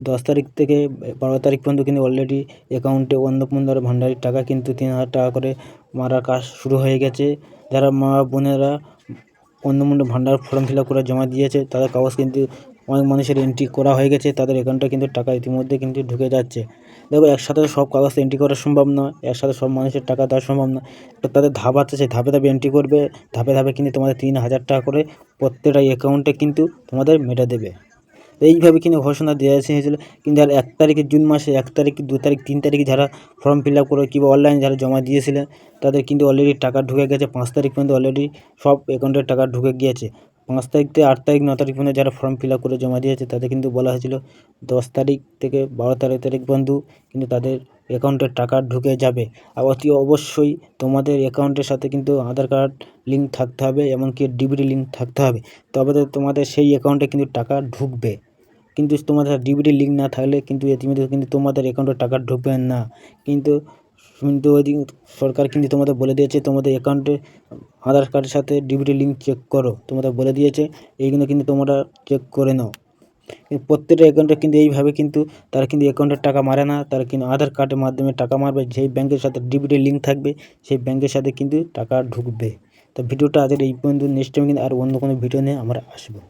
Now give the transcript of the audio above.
10 তারিখ থেকে 12 তারিখ পর্যন্ত কিন্তু অলরেডি অ্যাকাউন্টে অন্নপূর্ণার ভান্ডারের টাকা কিন্তু 3,000 টাকা করে মারার কাজ শুরু হয়ে গেছে। যারা মা বোনেরা অন্নপূর্ণা ভান্ডার ফর্ম ফিল আপ করে জমা দিয়েছে তাদের কাগজ কিন্তু অনেক মানুষের এন্ট্রি করা হয়ে গেছে, তাদের অ্যাকাউন্টে কিন্তু টাকা ইতিমধ্যে কিন্তু ঢুকে যাচ্ছে। দেখো, একসাথে সব কাগজ এন্ট্রি করা সম্ভব নয়, একসাথে সব মানুষের টাকা দেওয়া সম্ভব নয়। তো তাদের ধাপ আছে, সেই ধাপে ধাপে এন্ট্রি করবে। ধাপে ধাপে কিন্তু তোমাদের 3,000 টাকা করে প্রত্যেকটা অ্যাকাউন্টে কিন্তু তোমাদের মেটা দেবে। এইভাবে কিন্তু ঘোষণা দেওয়া হয়েছিল। কিন্তু আর 1 তারিখে জুন মাসে 1 তারিখ, 2 তারিখ, 3 তারিখে যারা ফর্ম ফিল আপ করে কিংবা অনলাইনে যারা জমা দিয়েছিলেন তাদের কিন্তু অলরেডি টাকা ঢুকে গেছে। 5 তারিখ পর্যন্ত অলরেডি সব অ্যাকাউন্টে টাকা ঢুকে গিয়েছে। 5 তারিখ থেকে 8 তারিখ, 9 তারিখ পর্যন্ত যারা ফর্ম ফিল আপ করে জমা দিয়েছে তাদের কিন্তু বলা হয়েছিল 10 তারিখ থেকে 12 তারিখ পর্যন্ত কিন্তু তাদের অ্যাকাউন্টে টাকা ঢুকে যাবে। আর অতি অবশ্যই তোমাদের অ্যাকাউন্টের সাথে কিন্তু আধার কার্ড লিঙ্ক থাকতে হবে, এমনকি ডিবিটি লিঙ্ক থাকতে হবে, তবে তো তোমাদের সেই অ্যাকাউন্টে কিন্তু টাকা ঢুকবে। কিন্তু তোমাদের ডিবিটি লিঙ্ক না থাকলে কিন্তু ইতিমধ্যে কিন্তু তোমাদের অ্যাকাউন্টে টাকা ঢুকবে না। কিন্তু ওইদিন সরকার কিন্তু তোমাদের বলে দিয়েছে তোমাদের অ্যাকাউন্টে আধার কার্ডের সাথে ডিবিটি লিঙ্ক চেক করো, তোমাদের বলে দিয়েছে। এইগুলো কিন্তু তোমরা চেক করে নাও। প্রত্যেকটা অ্যাকাউন্টে কিন্তু এইভাবে কিন্তু তারা কিন্তু অ্যাকাউন্টের টাকা মারে না, তারা কিন্তু আধার কার্ডের মাধ্যমে টাকা মারবে। যেই ব্যাংকের সাথে ডিবিটি লিঙ্ক থাকবে সেই ব্যাংকের সাথে কিন্তু টাকা ঢুকবে। তো ভিডিওটা আজকের এই পর্যন্ত। নেক্সট টাইম কিন্তু আর অন্য কোনো ভিডিও নিয়ে আমরা আসবো।